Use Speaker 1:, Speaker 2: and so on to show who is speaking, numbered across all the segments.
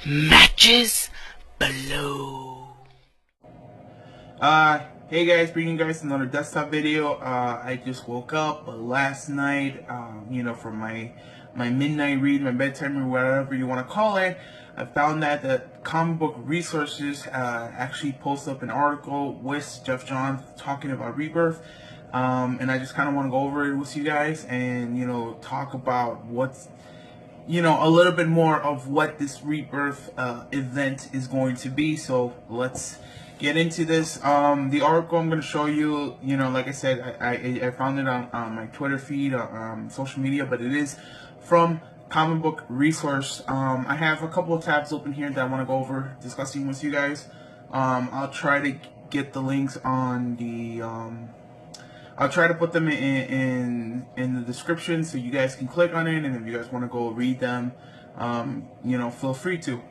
Speaker 1: Matches Balone.
Speaker 2: Hey guys, bringing you guys another desktop video. I just woke up last night, from my midnight read, my bedtime read, whatever you want to call it. I found that the comic book resources actually posted up an article with Jeff Johns talking about Rebirth. And I just kind of want to go over it with you guys and, talk about what's a little bit more of what this Rebirth event is going to be. So let's get into this. The article I'm going to show you, like I said, I found it on my Twitter feed, social media, but it is from Comic Book Resource. I have a couple of tabs open here that I want to go over discussing with you guys. I'll try to get the links on the I'll try to put them in the description so you guys can click on it, and if you guys want to go read them, feel free to.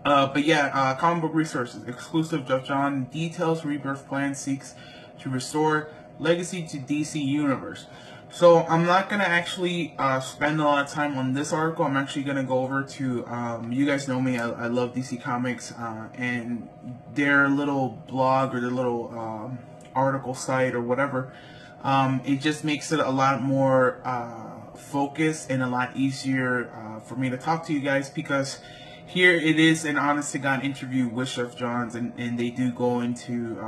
Speaker 2: But yeah, comic book resources, exclusive. Jeff Johns details Rebirth plan seeks to restore legacy to DC Universe. So I'm not gonna actually spend a lot of time on this article. I'm actually gonna go over to you guys know me. I love DC Comics and their little blog or their little article site or whatever. It just makes it a lot more focused and a lot easier for me to talk to you guys, because here it is an honest to God interview with Jeff Johns, and they do go into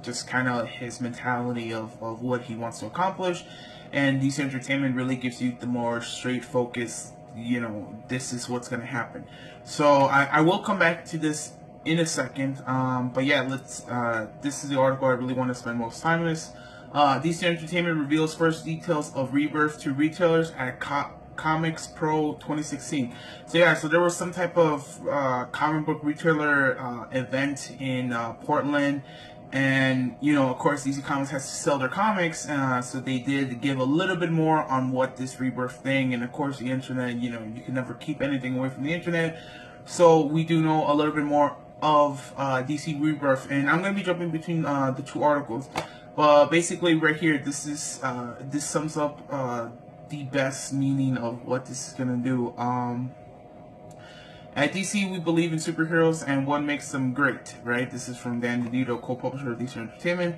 Speaker 2: just kind of his mentality of what he wants to accomplish. And DC Entertainment really gives you the more straight focus, this is what's going to happen. So I will come back to this in a second, but yeah, this is the article I really want to spend most time on. This DC Entertainment reveals first details of Rebirth to retailers at Comics Pro 2016. So yeah, so there was some type of comic book retailer event in Portland, and of course DC Comics has to sell their comics, so they did give a little bit more on what this Rebirth thing, and of course the internet, you can never keep anything away from the internet, so we do know a little bit more of DC Rebirth, and I'm going to be jumping between the two articles. But basically right here, this sums up the best meaning of what this is going to do. At DC, we believe in superheroes and what makes them great, right? This is from Dan DiDio, co-publisher of DC Entertainment.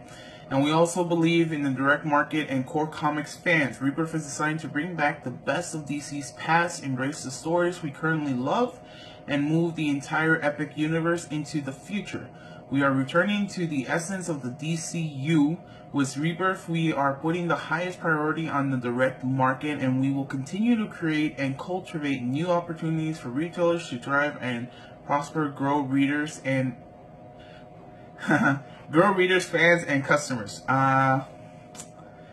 Speaker 2: And we also believe in the direct market and core comics fans. Rebirth is designed to bring back the best of DC's past, embrace the stories we currently love, and move the entire epic universe into the future. We are returning to the essence of the DCU. With Rebirth, we are putting the highest priority on the direct market, and we will continue to create and cultivate new opportunities for retailers to thrive and prosper, grow readers, fans, and customers.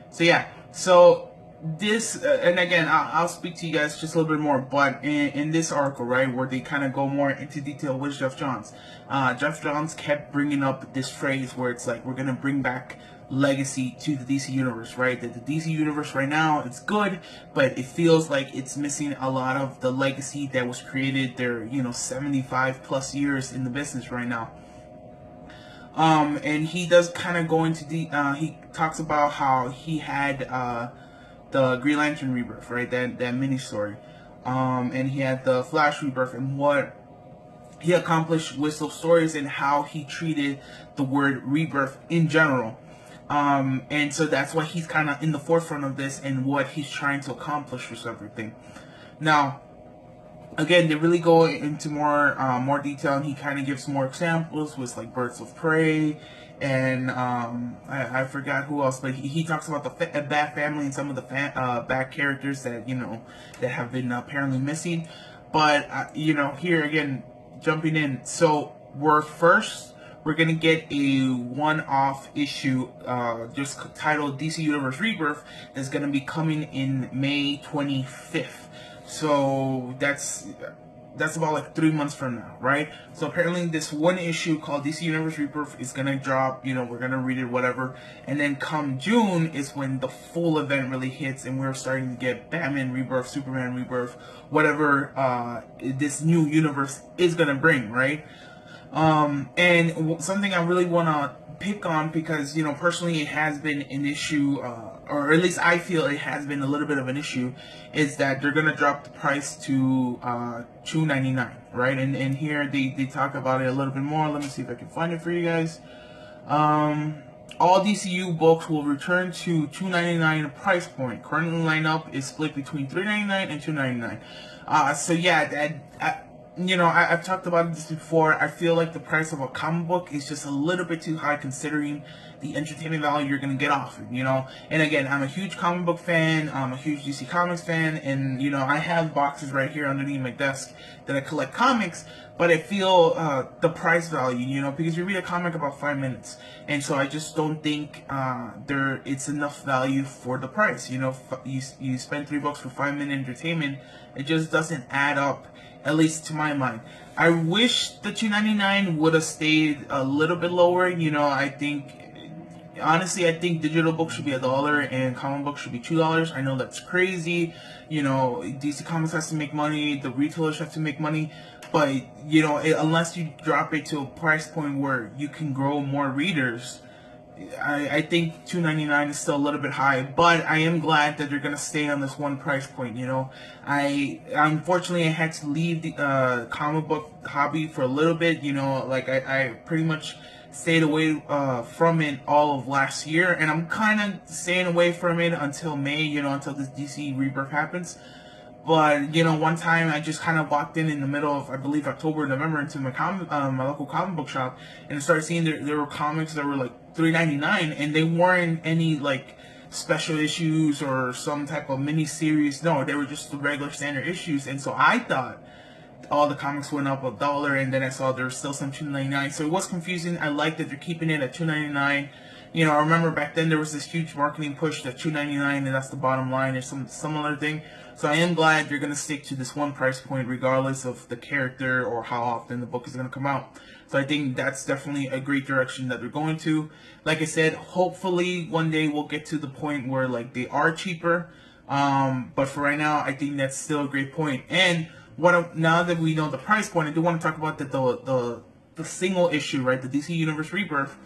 Speaker 2: So yeah, so this, and again, I'll speak to you guys just a little bit more, but in this article, right, where they kind of go more into detail with Jeff Johns, Jeff Johns kept bringing up this phrase where it's like, we're going to bring back legacy to the DC Universe, right? That the DC Universe right now, it's good, but it feels like it's missing a lot of the legacy that was created there, 75 plus years in the business right now. And he does kind of go into he talks about how he had the Green Lantern Rebirth, right? That mini story. And he had the Flash Rebirth, and what he accomplished with those stories, and how he treated the word rebirth in general. And so that's why he's kind of in the forefront of this and what he's trying to accomplish with everything. Now, again, they really go into more detail, and he kind of gives more examples with like Birds of Prey, and I forgot who else, but he talks about the Bat Family and some of the Bat characters that that have been apparently missing. But here again, jumping in, so we're gonna get a one-off issue just titled DC Universe Rebirth that's gonna be coming in May 25th. So that's about like 3 months from now, right? So apparently this one issue called DC Universe Rebirth is gonna drop, we're gonna read it, whatever, and then come June is when the full event really hits, and we're starting to get Batman Rebirth, Superman Rebirth, whatever this new universe is gonna bring, right? And something I really want to pick on, because personally it has been an issue, or at least I feel it has been a little bit of an issue, is that they're gonna drop the price to $2.99, right? And here they talk about it a little bit more. Let me see if I can find it for you guys. All DCU books will return to $2.99 price point. Currently, lineup is split between $3.99 and $2.99. So yeah, I've talked about this before. I feel like the price of a comic book is just a little bit too high, considering the entertainment value you're gonna get off it. And again, I'm a huge comic book fan. I'm a huge DC Comics fan, and I have boxes right here underneath my desk that I collect comics. But I feel the price value, because you read a comic about 5 minutes, and so I just don't think it's enough value for the price. You spend $3 for 5-minute entertainment. It just doesn't add up, at least to my mind. I wish the $2.99 would have stayed a little bit lower. Honestly, I think digital books should be $1 and comic books should be $2. I know that's crazy. DC Comics has to make money, the retailers have to make money, but unless you drop it to a price point where you can grow more readers, I think $2.99 is still a little bit high. But I am glad that they're gonna stay on this one price point. Unfortunately I had to leave the comic book hobby for a little bit. I pretty much stayed away from it all of last year, and I'm kind of staying away from it until May, until this DC Rebirth happens. But one time I just kind of walked in the middle of, I believe, October, November, into my local comic book shop, and I started seeing there were comics that were like $3.99, and they weren't any like special issues or some type of mini series. No, they were just the regular standard issues. And so I thought all the comics went up $1, and then I saw there was still some $2.99. So it was confusing. I like that they're keeping it at $2.99. I remember back then there was this huge marketing push that $2.99 and that's the bottom line, or some other thing. So I am glad they're gonna stick to this one price point, regardless of the character or how often the book is gonna come out. So I think that's definitely a great direction that they're going to. Like I said, hopefully one day we'll get to the point where like they are cheaper. But for right now, I think that's still a great point. And now that we know the price point, I do want to talk about the single issue, right? The DC Universe Rebirth.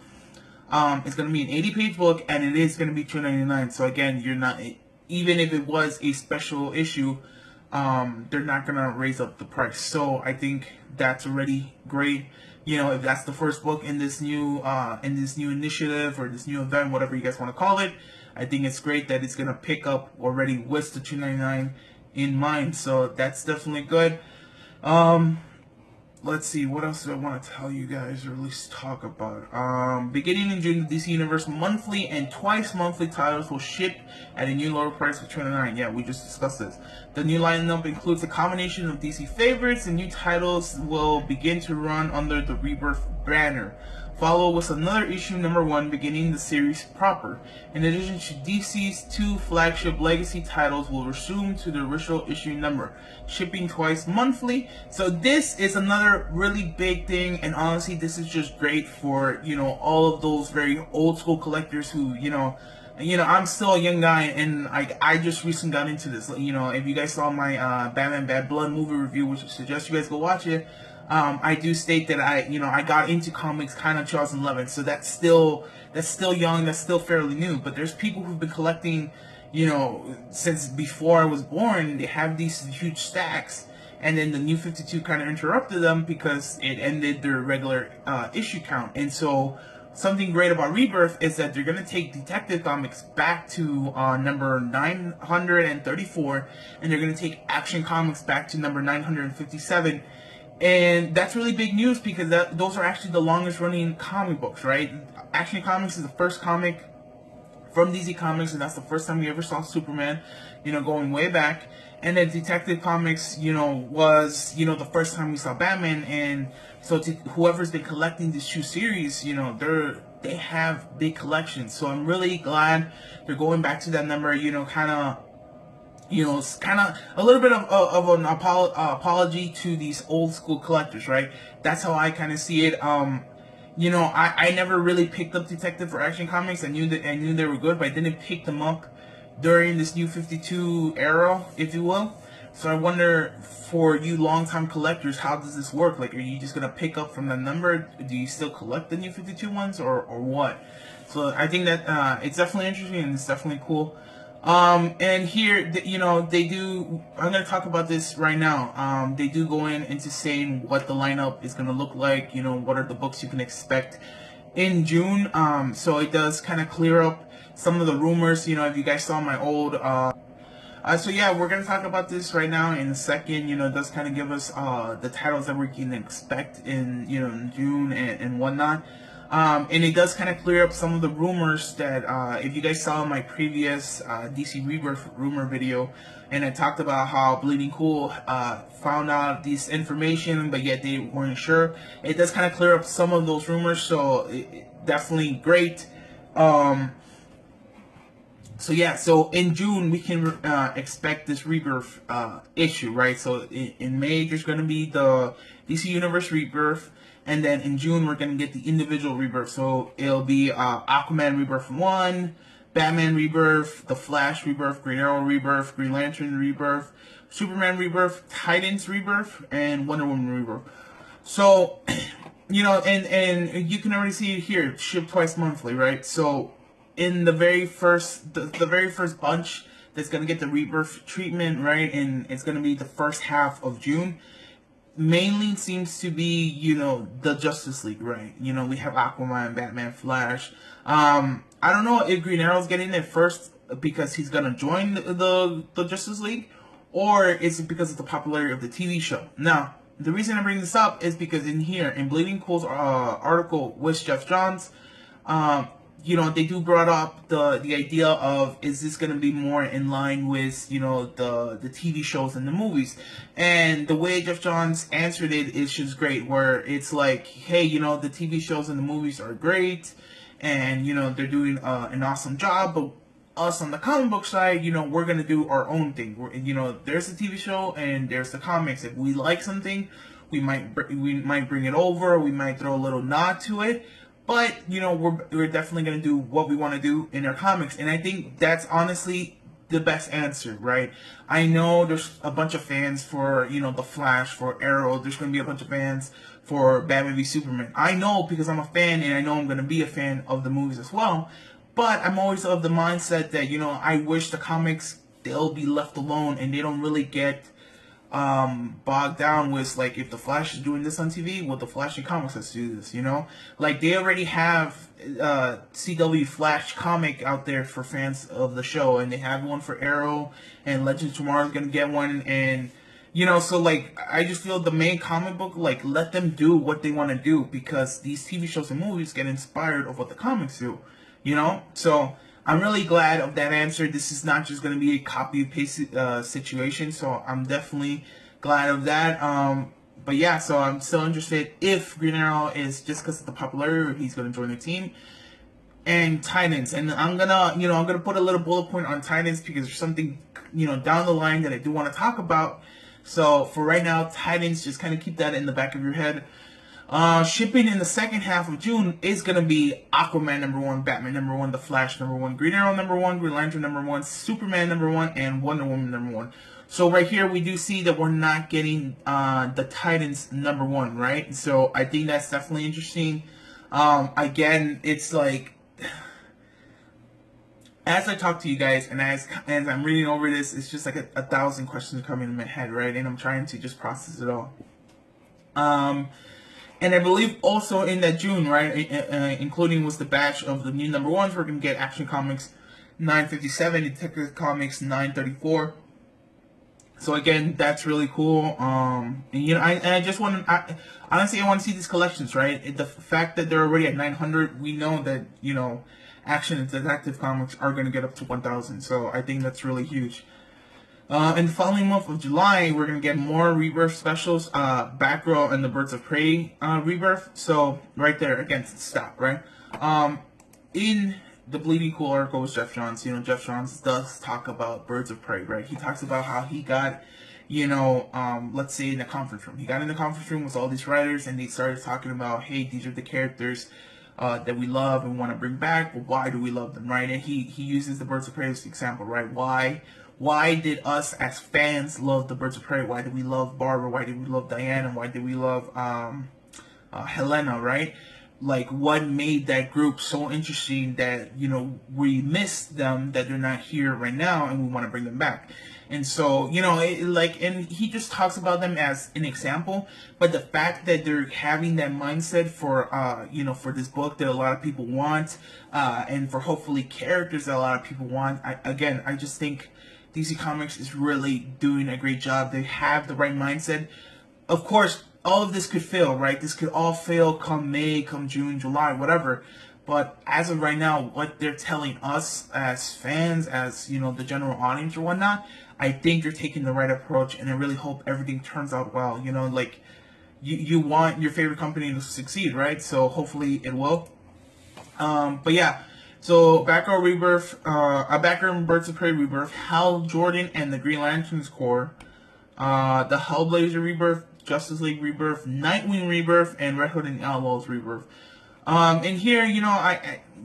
Speaker 2: It's going to be an 80-page book, and it is going to be $2.99. So again, you're not, even if it was a special issue, they're not going to raise up the price. So I think that's already great. If that's the first book in this new initiative or this new event, whatever you guys want to call it, I think it's great that it's going to pick up already with the $2.99 in mind. So that's definitely good. Let's see, what else do I want to tell you guys, or at least talk about? Beginning in June, the DC Universe monthly and twice monthly titles will ship at a new lower price of $2.99. Yeah, we just discussed this. The new lineup includes a combination of DC favorites, and new titles will begin to run under the Rebirth banner. Follow with another issue #1 beginning the series proper. In addition to DC's 2 flagship legacy titles will resume to the original issue number, shipping twice monthly. So this is another really big thing, and honestly this is just great for all of those very old school collectors who I'm still a young guy, and I just recently got into this. If you guys saw my Batman Bad Blood movie review, which I suggest you guys go watch it, I do state that I got into comics kind of 2011, so that's still young, that's still fairly new. But there's people who've been collecting, since before I was born. They have these huge stacks, and then the New 52 kind of interrupted them because it ended their regular issue count. And so something great about Rebirth is that they're going to take Detective Comics back to number 934, and they're going to take Action Comics back to number 957. And that's really big news, because those are actually the longest running comic books, right? Action Comics is the first comic from DC Comics, and that's the first time we ever saw Superman, going way back. And then Detective Comics, was, the first time we saw Batman. And so whoever's been collecting these 2 series, they have big collections. So I'm really glad they're going back to that number, it's kind of a little bit of an apology to these old school collectors, right? That's how I kind of see it. I never really picked up Detective or Action Comics. I knew they were good, but I didn't pick them up during this New 52 era, if you will. So I wonder, for you longtime collectors, how does this work? Like, are you just gonna pick up from the number? Do you still collect the new 52 ones, or what? So I think that it's definitely interesting and it's definitely cool. And here, you know, they do. I'm gonna talk about this right now. They do go into saying what the lineup is gonna look like. You know, what are the books you can expect in June. So it does kind of clear up some of the rumors. You know, if you guys saw my old so yeah, we're gonna talk about this right now in a second. You know, it does kind of give us the titles that we can expect in, you know, in June and whatnot. And it does kind of clear up some of the rumors that if you guys saw my previous DC Rebirth rumor video, and I talked about how Bleeding Cool found out this information, but yet they weren't sure. It does kind of clear up some of those rumors, so definitely great. So yeah, so in June we can expect this Rebirth issue, right? So in May there's going to be the DC Universe Rebirth, and then in June we're going to get the individual Rebirth. So it'll be Aquaman Rebirth 1, Batman Rebirth, The Flash Rebirth, Green Arrow Rebirth, Green Lantern Rebirth, Superman Rebirth, Titans Rebirth, and Wonder Woman Rebirth. So, you know, and you can already see it here, shipped twice monthly, right? So in the very first bunch that's gonna get the Rebirth treatment, right, and it's gonna be the first half of June, mainly seems to be, you know, the Justice League, right? You know, we have Aquaman, Batman, Flash. I don't know if Green Arrow's getting it first because he's gonna join the Justice League, or is it because of the popularity of the TV show. Now, the reason I bring this up is because in here, in Bleeding Cool's article with Jeff Johns, you know, they do brought up the idea of, is this going to be more in line with, you know, the TV shows and the movies? And the way Jeff Johns answered it is just great, where it's like, hey, you know, the TV shows and the movies are great, and, you know, they're doing an awesome job, but us on the comic book side, you know, we're going to do our own thing. You know, there's the TV show and there's the comics. If we like something, we might bring it over, we might throw a little nod to it. But, you know, we're definitely going to do what we want to do in our comics. And I think that's honestly the best answer, right? I know there's a bunch of fans for, you know, The Flash, for Arrow. There's going to be a bunch of fans for Batman v Superman. I know because I'm a fan, and I know I'm going to be a fan of the movies as well. But I'm always of the mindset that, you know, I wish the comics, they'll be left alone and they don't really get bogged down with, like, if the Flash is doing this on TV, well, the Flash in comics has to do this, you know? Like, they already have CW Flash comic out there for fans of the show, and they have one for Arrow, and Legends of Tomorrow is gonna get one, and, you know, so, like, I just feel the main comic book, like, let them do what they want to do, because these TV shows and movies get inspired of what the comics do, you know? So I'm really glad of that answer. This is not just going to be a copy and paste situation, so I'm definitely glad of that. But yeah, so I'm still interested if Green Arrow is just because of the popularity, or he's going to join the team. And Titans, and I'm gonna put a little bullet point on Titans because there's something, you know, down the line that I do want to talk about. So for right now, Titans, just kind of keep that in the back of your head. Shipping in the second half of June is going to be Aquaman #1, Batman #1, The Flash #1, Green Arrow #1, Green Lantern #1, Superman #1, and Wonder Woman #1. So right here we do see that we're not getting the Titans #1, right? So I think that's definitely interesting. Again, it's like, as I talk to you guys and as I'm reading over this, it's just like a thousand questions coming in my head, right? And I'm trying to just process it all. And I believe also in that June, right, including with the batch of the new #1s, we're going to get Action Comics 957, Detective Comics 934. So again, that's really cool. And, you know, I just want to, honestly, I want to see these collections, right? The fact that they're already at 900, we know that, you know, Action and Detective Comics are going to get up to 1,000. So I think that's really huge. In the following month of July, we're going to get more Rebirth specials, Batgirl and the Birds of Prey Rebirth. So, right there, again, stop, right? In the Bleeding Cool article with Jeff Johns, you know, Jeff Johns does talk about Birds of Prey, right? He talks about how he got, you know, let's say in the conference room. He got in the conference room with all these writers, and they started talking about, hey, these are the characters that we love and want to bring back, but why do we love them, right? And he uses the Birds of Prey as an example, right? Why why did us as fans love the Birds of Prey? Why did we love Barbara? Why did we love Diana? Why did we love Helena, right? Like, what made that group so interesting that, you know, we missed them, that they're not here right now, and we want to bring them back. And so, you know, and he just talks about them as an example, but the fact that they're having that mindset for, you know, for this book that a lot of people want, and for hopefully characters that a lot of people want, I just think DC Comics is really doing a great job. They have the right mindset. Of course, all of this could fail, right? This could all fail come May, come June, July, whatever. But as of right now, what they're telling us as fans, as, you know, the general audience or whatnot, I think they're taking the right approach, and I really hope everything turns out well. You know, like, you want your favorite company to succeed, right? So hopefully it will. But yeah, so Batgirl Rebirth, Batgirl Birds of Prey Rebirth, Hal Jordan and the Green Lanterns Corps, the Hellblazer Rebirth, Justice League Rebirth, Nightwing Rebirth, and Red Hood and Outlaws Rebirth. And here, you know,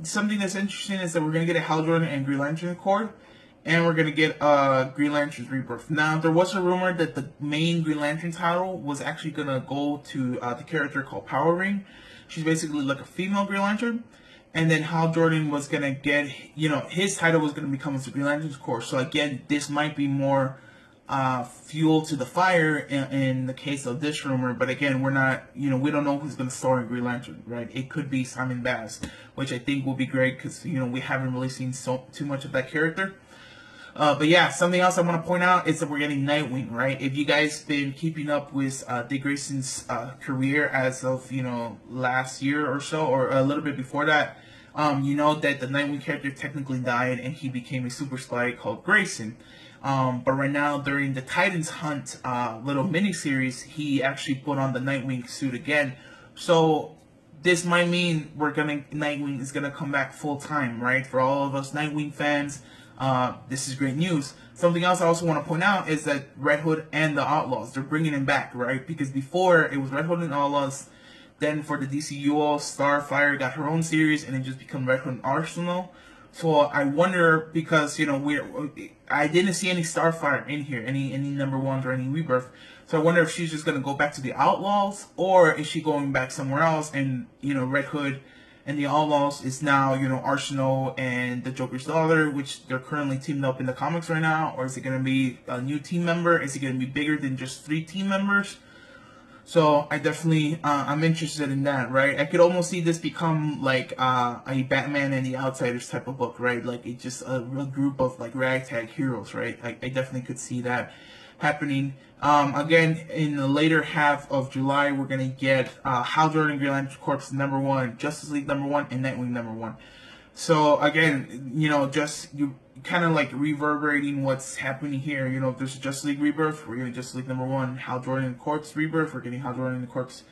Speaker 2: something that's interesting is that we're gonna get a Hal Jordan and Green Lantern Corps, and we're gonna get Green Lantern's Rebirth. Now, there was a rumor that the main Green Lantern title was actually gonna go to the character called Power Ring. She's basically like a female Green Lantern. And then Hal Jordan was gonna get, you know, his title was gonna become the Green Lantern's Corps. So again, this might be more fuel to the fire in the case of this rumor. But again, we're not, you know, we don't know who's gonna star in Green Lantern, right? It could be Simon Bass, which I think will be great because, you know, we haven't really seen too much of that character. But yeah, something else I want to point out is that we're getting Nightwing, right? If you guys been keeping up with Dick Grayson's career as of, you know, last year or so, or a little bit before that, you know that the Nightwing character technically died and he became a super spy called Grayson. But right now, during the Titans Hunt little mini-series, he actually put on the Nightwing suit again. So this might mean Nightwing is gonna come back full time, right? For all of us Nightwing fans, this is great news. Something else I also want to point out is that Red Hood and the Outlaws, they're bringing him back, right? Because before it was Red Hood and Outlaws, then for the DCUO, Starfire got her own series, and it just became Red Hood and Arsenal. So I wonder, because, you know, I didn't see any Starfire in here, any number ones or any Rebirth. So I wonder if she's just gonna go back to the Outlaws, or is she going back somewhere else? And, you know, Red Hood and the Outlaws is now, you know, Arsenal and the Joker's daughter, which they're currently teamed up in the comics right now. Or is it gonna be a new team member? Is it gonna be bigger than just 3 team members? So I definitely, I'm interested in that, right? I could almost see this become like a Batman and the Outsiders type of book, right? Like it's just a real group of like ragtag heroes, right? I definitely could see that happening. Again, in the later half of July, we're gonna get Hal Jordan, Green Lantern Corps #1, Justice League #1, and Nightwing #1. So again, you know, just you kind of like reverberating what's happening here. You know, if there's a Justice League Rebirth, we're getting Justice League #1. Hal Jordan Corps Rebirth, we're getting Hal Jordan Corps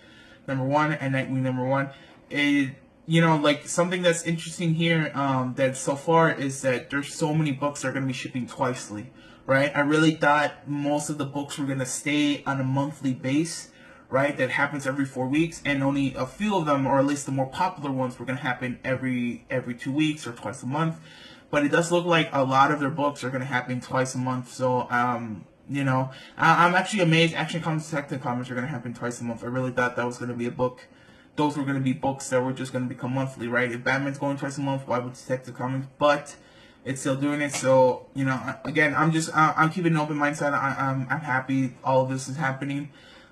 Speaker 2: #1 and Nightwing #1. You know, like something that's interesting here that so far is that there's so many books that are going to be shipping twicely, right? I really thought most of the books were going to stay on a monthly base, right? That happens every 4 weeks, and only a few of them, or at least the more popular ones, were going to happen every 2 weeks or twice a month. But it does look like a lot of their books are going to happen twice a month. So, you know, I'm actually amazed. Action Comics, Detective Comics are going to happen twice a month. I really thought that was going to be a book. Those were going to be books that were just going to become monthly, right? If Batman's going twice a month, why would Detective Comics? But it's still doing it. So, you know, again, I'm keeping an open mindset. I'm happy all of this is happening.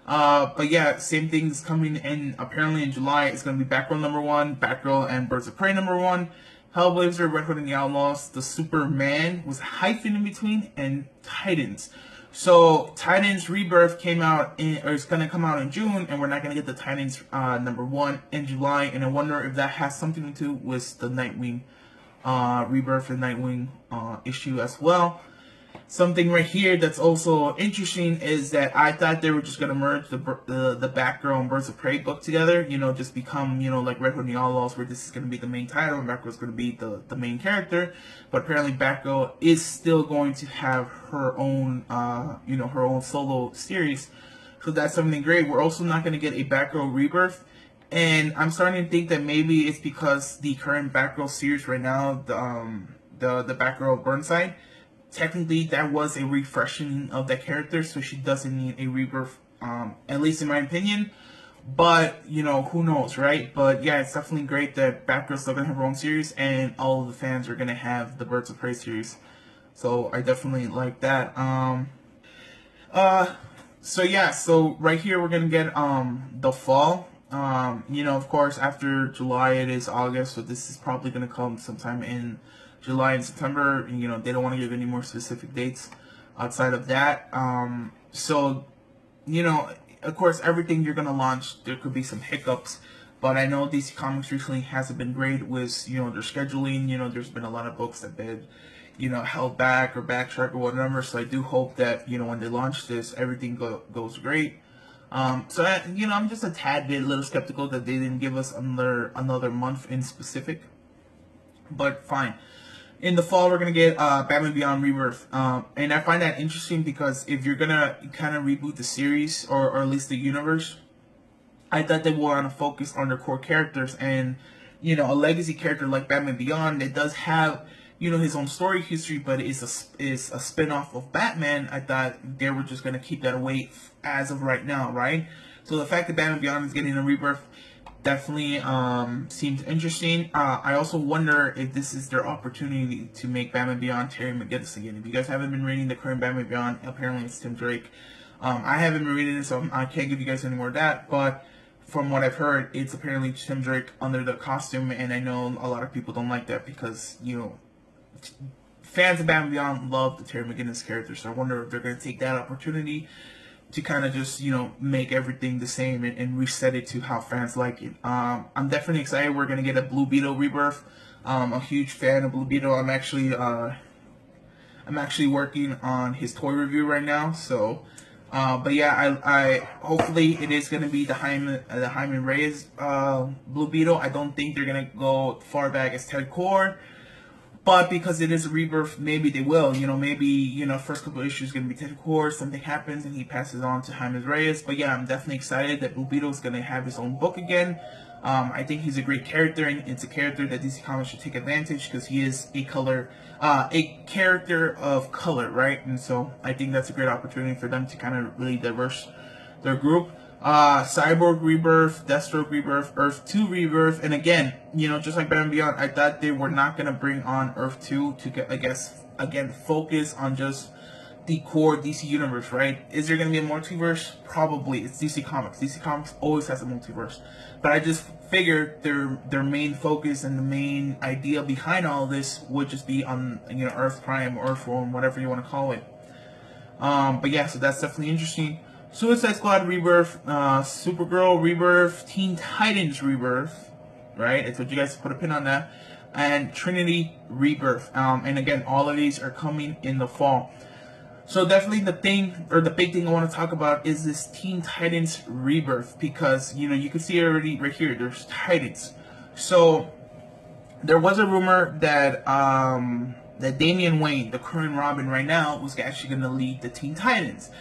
Speaker 2: But yeah, same thing's coming in apparently in July. It's going to be Batgirl #1, Batgirl and Birds of Prey #1, Hellblazer, Red Hood and the Outlaws, the Superman was hyphen in between, and Titans. So Titans Rebirth came out or it's going to come out in June, and we're not going to get the Titans #1 in July. And I wonder if that has something to do with the Nightwing Rebirth and Nightwing issue as well. Something right here that's also interesting is that I thought they were just going to merge the Batgirl and Birds of Prey book together, you know, just become, you know, like Red Hood and the Outlaws, where this is going to be the main title and Batgirl's going to be the main character. But apparently Batgirl is still going to have her own, you know, her own solo series. So that's something great. We're also not going to get a Batgirl Rebirth. And I'm starting to think that maybe it's because the current Batgirl series right now, the Batgirl Burnside, technically that was a refreshing of that character, so she doesn't need a rebirth, at least in my opinion. But, you know, who knows, right? But yeah, it's definitely great that Batgirl's still gonna have her own series, and all of the fans are gonna have the Birds of Prey series. So I definitely like that. Uh, so yeah, so right here we're gonna get the fall. You know, of course, after July it is August, so this is probably gonna come sometime in July and September. You know, they don't want to give any more specific dates outside of that. So, you know, of course, everything you're gonna launch, there could be some hiccups. But I know DC Comics recently hasn't been great with, you know, their scheduling. You know, there's been a lot of books that been, you know, held back or backtrack or whatever. So I do hope that, you know, when they launch this, everything goes great. You know, I'm just a tad bit, a little skeptical that they didn't give us another month in specific. But fine. In the fall, we're gonna get Batman Beyond Rebirth, and I find that interesting because if you're gonna kind of reboot the series or at least the universe, I thought they would want to focus on their core characters, and you know, a legacy character like Batman Beyond, it does have, you know, his own story history, but is a spin-off of Batman. I thought they were just gonna keep that away as of right now, right? So the fact that Batman Beyond is getting a rebirth definitely seems interesting. I also wonder if this is their opportunity to make Batman Beyond Terry McGinnis again. If you guys haven't been reading the current Batman Beyond, apparently it's Tim Drake. I haven't been reading it, so I can't give you guys any more of that, but from what I've heard, it's apparently Tim Drake under the costume, and I know a lot of people don't like that because, you know, fans of Batman Beyond love the Terry McGinnis character, so I wonder if they're going to take that opportunity to kind of just, you know, make everything the same and reset it to how fans like it. I'm definitely excited. We're going to get a Blue Beetle rebirth. I'm a huge fan of Blue Beetle. I'm actually working on his toy review right now, so but yeah, I hopefully it is gonna be the Hyman Reyes Blue Beetle. I don't think they're gonna go far back as Ted Core, but because it is a rebirth, maybe they will. You know, maybe, you know, first couple of issues gonna be Ted Core, something happens and he passes on to Hyman Reyes. But yeah, I'm definitely excited that Blue Beetle is gonna have his own book again. I think he's a great character, and it's a character that DC Comics should take advantage because he is a character of color, right? And so I think that's a great opportunity for them to kind of really diverse their group. Cyborg Rebirth, Deathstroke Rebirth, Earth 2 Rebirth, and again, you know, just like Batman Beyond, I thought they were not gonna bring on Earth 2 to get, I guess, again, focus on just the core DC universe, right? Is there going to be a multiverse? Probably. It's DC Comics. DC Comics always has a multiverse. But I just figured their main focus and the main idea behind all of this would just be on, you know, Earth Prime, Earth Realm, whatever you want to call it. But yeah, so that's definitely interesting. Suicide Squad Rebirth, Supergirl Rebirth, Teen Titans Rebirth, right? I told you guys to put a pin on that. And Trinity Rebirth. And again, all of these are coming in the fall. So definitely the thing, or the big thing I want to talk about is this Teen Titans Rebirth, because, you know, you can see it already right here, there's Titans. So there was a rumor that that Damian Wayne, the current Robin right now, was actually going to lead the Teen Titans.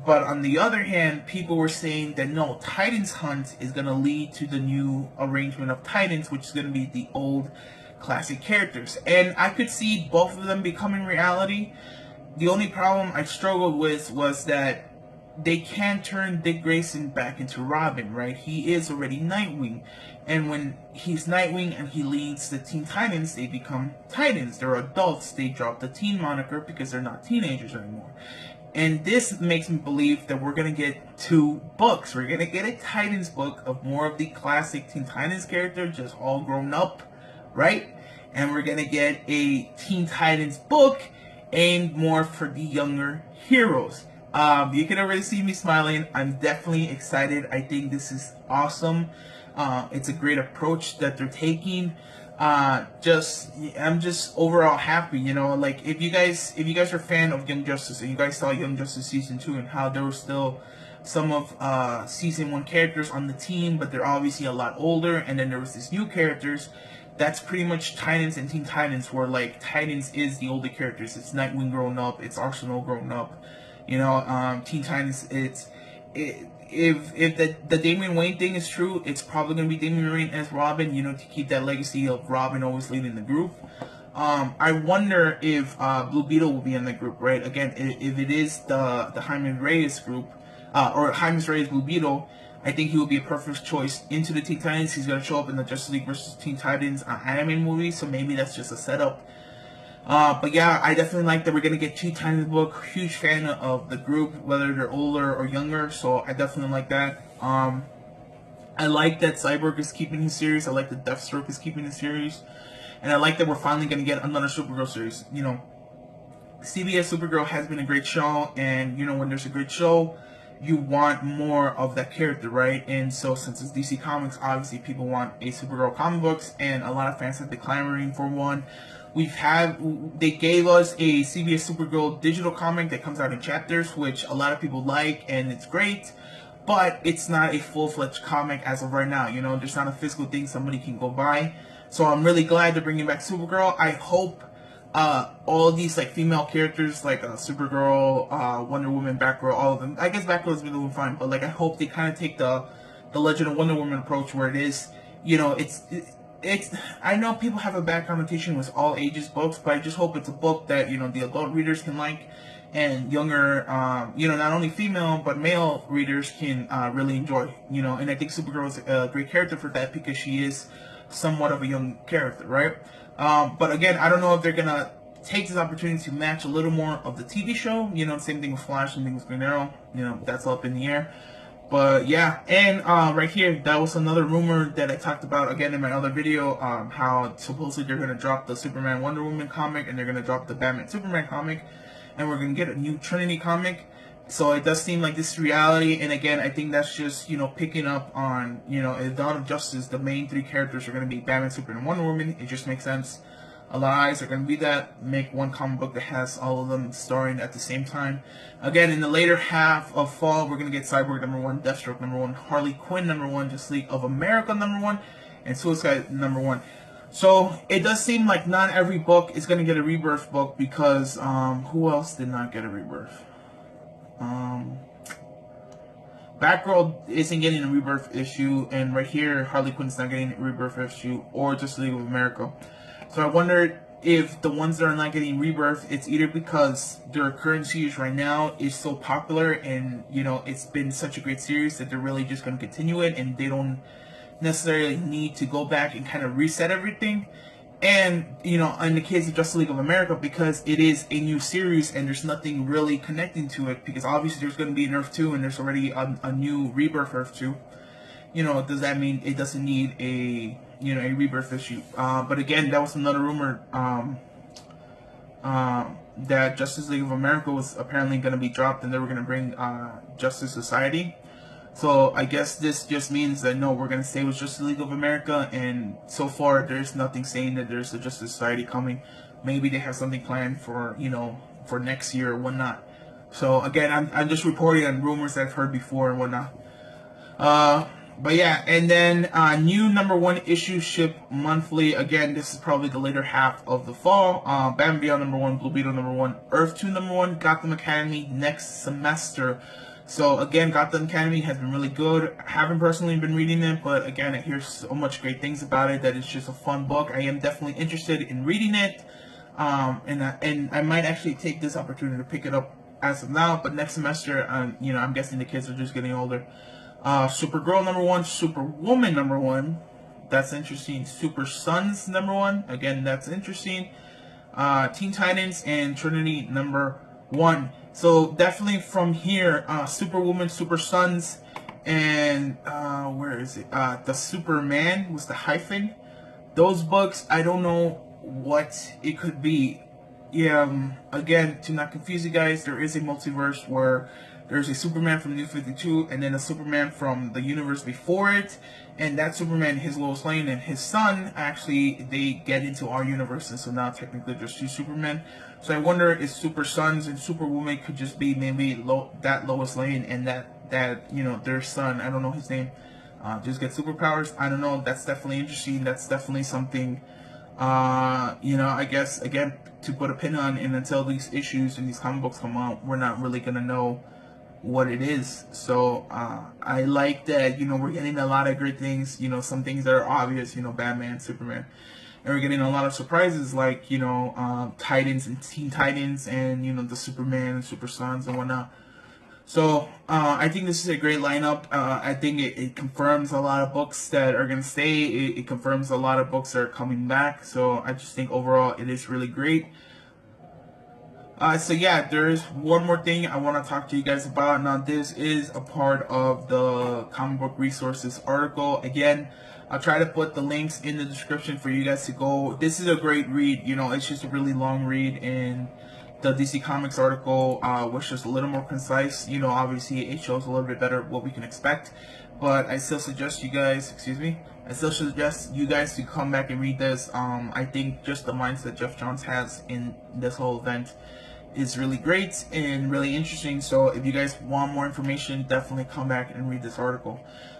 Speaker 2: But on the other hand, people were saying that no, Titans Hunt is going to lead to the new arrangement of Titans, which is going to be the old classic characters. And I could see both of them becoming reality. The only problem I struggled with was that they can't turn Dick Grayson back into Robin, right? He is already Nightwing. And when he's Nightwing and he leads the Teen Titans, they become Titans. They're adults. They drop the teen moniker because they're not teenagers anymore. And this makes me believe that we're going to get 2 books. We're going to get a Titans book of more of the classic Teen Titans character, just all grown up, right? And we're going to get a Teen Titans book aimed more for the younger heroes. You can already see me smiling. I'm definitely excited. I think this is awesome. It's a great approach that they're taking. I'm just overall happy, you know. Like, if you guys are a fan of Young Justice and you guys saw Young Justice season 2 and how there were still some of season 1 characters on the team, but they're obviously a lot older, and then there was these new characters. That's pretty much Titans and Teen Titans, where like Titans is the older characters. It's Nightwing grown up, it's Arsenal grown up, you know. Teen Titans, if the Damian Wayne thing is true, it's probably gonna be Damian Wayne as Robin, you know, to keep that legacy of Robin always leading the group. I wonder if Blue Beetle will be in the group, right? Again, if it is the Jaime Reyes group, or Jaime Reyes Blue Beetle, I think he will be a perfect choice into the Teen Titans. He's going to show up in the Justice League versus Teen Titans anime movie, so maybe that's just a setup. But yeah, I definitely like that we're going to get Teen Titans book. Huge fan of the group, whether they're older or younger, so I definitely like that. I like that Cyborg is keeping his series. I like that Deathstroke is keeping his series. And I like that we're finally going to get another Supergirl series. You know, CBS Supergirl has been a great show, and you know, when there's a great show, you want more of that character, right? And so since it's DC Comics, obviously people want a Supergirl comic books, and a lot of fans have been clamoring for one. They gave us a CBS Supergirl digital comic that comes out in chapters, which a lot of people like, and it's great. But it's not a full-fledged comic as of right now. You know, there's not a physical thing somebody can go buy. So I'm really glad they're bringing back Supergirl. I hope all these like female characters, like Supergirl, Wonder Woman, Batgirl, all of them. I guess Batgirl's been doing fine, but like I hope they kind of take the Legend of Wonder Woman approach, where it is, you know, it's. I know people have a bad connotation with all ages books, but I just hope it's a book that, you know, the adult readers can like, and younger, you know, not only female but male readers can really enjoy, you know. And I think Supergirl is a great character for that, because she is somewhat of a young character, right? But again, I don't know if they're gonna take this opportunity to match a little more of the TV show, you know. Same thing with Flash, same thing with Green Arrow, you know, that's up in the air. But yeah, and right here, that was another rumor that I talked about again in my other video, how supposedly they're going to drop the Superman Wonder Woman comic, and they're going to drop the Batman Superman comic, and we're going to get a new Trinity comic. So it does seem like this is reality, and again, I think that's just, you know, picking up on, you know, in Dawn of Justice, the main three characters are going to be Batman, Superman, and Wonder Woman. It just makes sense. A lot of eyes are going to be that. Make one comic book that has all of them starring at the same time. Again, in the later half of fall, we're going to get Cyborg #1, Deathstroke #1, Harley Quinn #1, Justice League of America #1, and Suicide #1. So it does seem like not every book is going to get a Rebirth book, because who else did not get a Rebirth? Batgirl isn't getting a Rebirth issue, and right here, Harley Quinn's not getting a Rebirth issue, or Justice League of America. So I wonder if the ones that are not getting Rebirth, it's either because their current series right now is so popular, and you know, it's been such a great series that they're really just going to continue it, and they don't necessarily need to go back and kind of reset everything. And you know, in the case of Justice League of America, because it is a new series and there's nothing really connecting to it, because obviously there's going to be an Earth 2 and there's already a new Rebirth Earth 2. You know, does that mean it doesn't need a, you know, a Rebirth issue? But again, that was another rumor, that Justice League of America was apparently going to be dropped, and they were going to bring Justice Society. So I guess this just means that no, we're going to stay with Justice League of America, and so far there's nothing saying that there's a Justice Society coming. Maybe they have something planned for, you know, for next year or whatnot. So again, I'm just reporting on rumors that I've heard before and whatnot. But yeah, and then new #1 issue ship monthly. Again, this is probably the later half of the fall. Batman Beyond #1, Blue Beetle #1, Earth 2 #1, Gotham Academy next semester. So again, Gotham Academy has been really good. I haven't personally been reading it, but again, I hear so much great things about it that it's just a fun book. I am definitely interested in reading it, and I might actually take this opportunity to pick it up as of now. But next semester, you know, I'm guessing the kids are just getting older. Supergirl #1, Superwoman #1, that's interesting. Super Sons #1, again, that's interesting. Teen Titans and Trinity #1. So definitely from here, Superwoman, Super Sons, and where is it? The Superman was the hyphen. Those books, I don't know what it could be. Yeah, again, to not confuse you guys, there is a multiverse where there's a Superman from New 52, and then a Superman from the universe before it, and that Superman, his Lois Lane, and his son, actually, they get into our universe, and so now technically there's two Supermen. So I wonder if Super Sons and Superwoman could just be maybe that Lois Lane, and that you know, their son, I don't know his name, just get superpowers. I don't know, that's definitely interesting. That's definitely something, you know, I guess, again, to put a pin on, and until these issues and these comic books come out, we're not really going to know what it is. So I like that, you know, we're getting a lot of great things, you know, some things that are obvious, you know, Batman, Superman. and we're getting a lot of surprises like, you know, Titans and Teen Titans, and, you know, the Superman and Super Sons and whatnot. So I think this is a great lineup. I think it confirms a lot of books that are going to stay. It confirms a lot of books that are coming back. So I just think overall it is really great. So yeah, there's one more thing I want to talk to you guys about. Now this is a part of the comic book resources article. Again, I'll try to put the links in the description for you guys to go. This is a great read. You know, it's just a really long read, and the DC Comics article was just a little more concise. You know, obviously it shows a little bit better what we can expect, but I still suggest you guys, I still suggest you guys to come back and read this. I think just the mindset Jeff Johns has in this whole event is really great and really interesting. So if you guys want more information, definitely come back and read this article.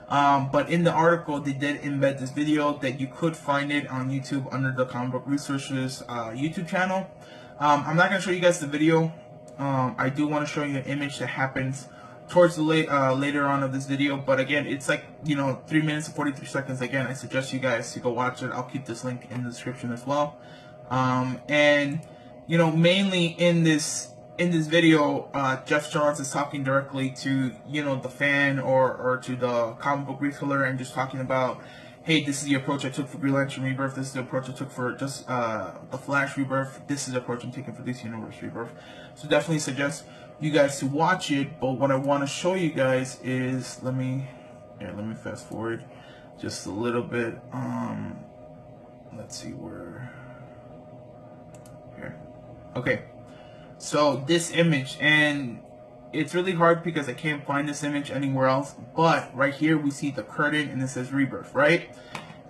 Speaker 2: But in the article, they did embed this video that you could find it on YouTube under the Comic Book Resources YouTube channel. I'm not going to show you guys the video. I do want to show you an image that happens towards the later on of this video, but again, it's like, you know, 3 minutes and 43 seconds. Again, I suggest you guys to go watch it. I'll keep this link in the description as well. And you know, mainly in this video, Jeff Johns is talking directly to, you know, the fan or to the comic book retailer, and just talking about, hey, this is the approach I took for Green Lantern Rebirth. This is the approach I took for just the Flash Rebirth. This is the approach I'm taking for this universe Rebirth. So definitely suggest you guys to watch it. But what I want to show you guys is, let me fast forward just a little bit. Let's see where. Here. Okay, so this image, and it's really hard because I can't find this image anywhere else, but right here we see the curtain and it says Rebirth, right?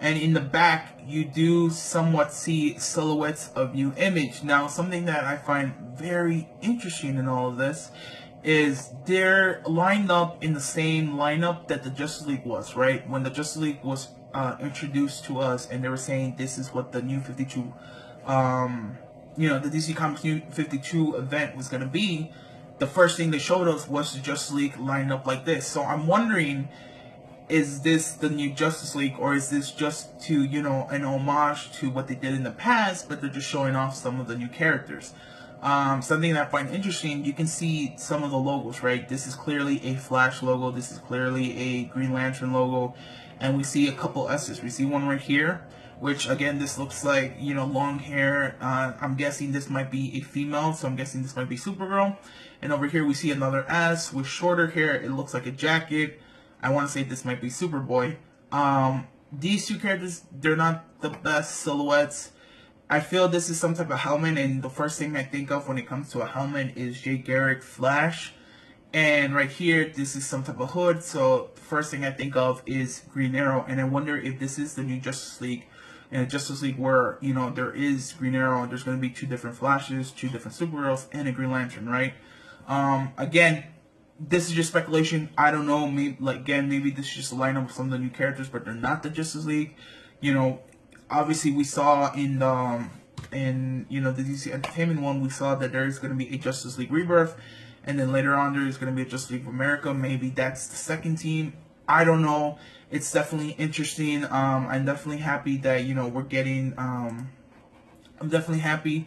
Speaker 2: And in the back you do somewhat see silhouettes of New Image. Now something that I find very interesting in all of this is they're lined up in the same lineup that the Justice League was, right? When the Justice League was introduced to us, and they were saying this is what the New 52 you know, the DC Comics New 52 event was going to be, the first thing they showed us was the Justice League lined up like this. So I'm wondering, is this the new Justice League, or is this just to, you know, an homage to what they did in the past, but they're just showing off some of the new characters? Something that I find interesting, you can see some of the logos, right? This is clearly a Flash logo, this is clearly a Green Lantern logo, and we see a couple S's. We see one right here, which again, this looks like, you know, long hair. I'm guessing this might be a female, so I'm guessing this might be Supergirl. And over here we see another S with shorter hair. It looks like a jacket. I want to say this might be Superboy. These two characters, they're not the best silhouettes. I feel this is some type of helmet, and the first thing I think of when it comes to a helmet is Jay Garrick Flash. And right here, this is some type of hood, so the first thing I think of is Green Arrow. And I wonder if this is the new Justice League, and a Justice League where, you know, there is Green Arrow, there's going to be 2 different Flashes, 2 different Supergirls, and a Green Lantern, right? Again, this is just speculation. I don't know. Maybe, like, again, maybe this is just a lineup of some of the new characters, but they're not the Justice League. You know, obviously we saw in the you know, the DC Entertainment one, we saw that there is going to be a Justice League Rebirth, and then later on there is going to be a Justice League of America. Maybe that's the second team. I don't know. It's definitely interesting. I'm definitely happy that, you know, we're getting. I'm definitely happy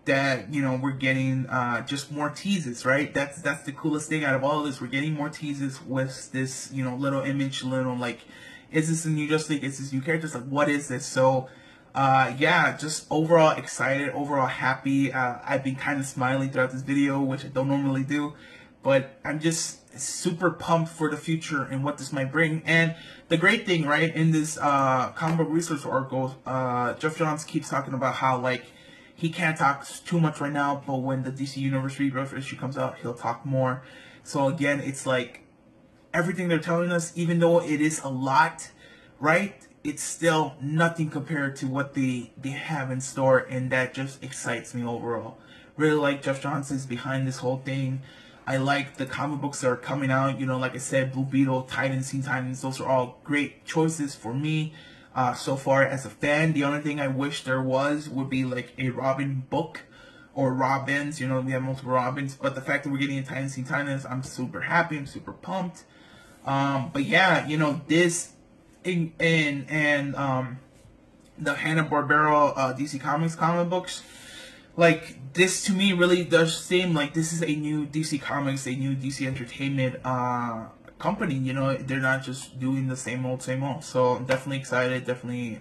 Speaker 2: that, you know, we're getting just more teases, right? That's the coolest thing out of all of this. We're getting more teases with this, you know, little image, little, like, is this a new Justice League? Is this new characters? Like, what is this? So, yeah, just overall excited, overall happy. I've been kind of smiling throughout this video, which I don't normally do, but I'm just super pumped for the future and what this might bring. And the great thing, right, in this comic book research article, Jeff Johns keeps talking about how, like, he can't talk too much right now, but when the DC Universe Rebirth issue comes out, he'll talk more. So again, it's like everything they're telling us, even though it is a lot, right, it's still nothing compared to what they have in store, and that just excites me overall. Really like Jeff Johns is behind this whole thing. I like the comic books that are coming out. You know, like I said, Blue Beetle, Titans, Teen Titans, those are all great choices for me so far as a fan. The only thing I wish there would be like a Robin book, or Robins. You know, we have multiple Robins, but the fact that we're getting a Titans, Teen Titans, I'm super happy. I'm super pumped. But yeah, you know, this the Hanna-Barbera DC Comics comic books. Like, this to me really does seem like this is a new DC Comics, a new DC Entertainment company. You know, they're not just doing the same old, same old. So I'm definitely excited. Definitely,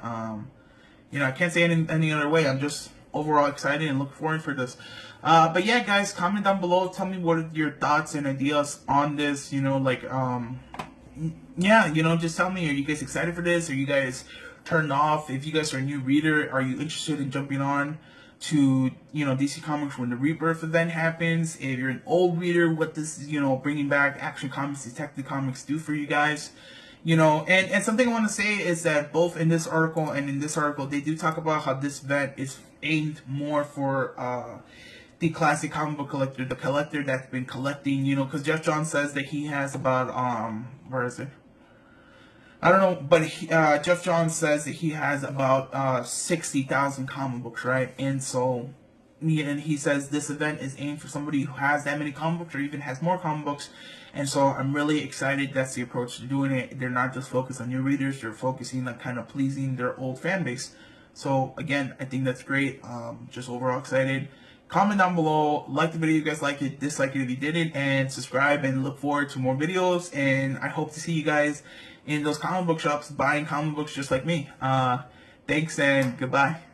Speaker 2: you know, I can't say any other way. I'm just overall excited and looking forward for this. But yeah, guys, comment down below. Tell me what are your thoughts and ideas on this. You know, like, yeah, you know, just tell me, are you guys excited for this? Are you guys turned off? If you guys are a new reader, are you interested in jumping on to, you know, DC Comics when the Rebirth event happens? If you're an old reader, what this, you know, bringing back Action Comics, Detective Comics do for you guys? You know, and something I want to say is that both in this article and in this article, they do talk about how this event is aimed more for the classic comic book collector, the collector that's been collecting, you know, because Jeff Johns says that he has about, where is it? I don't know, but Jeff Johns says that he has about 60,000 comic books, right? And so, and he says this event is aimed for somebody who has that many comic books or even has more comic books. And so I'm really excited that's the approach to doing it. They're not just focused on new readers, they're focusing on kind of pleasing their old fan base. So again, I think that's great. Just overall excited. Comment down below, like the video if you guys like it, dislike it if you didn't, and subscribe, and look forward to more videos. And I hope to see you guys in those comic book shops buying comic books just like me. Thanks and goodbye.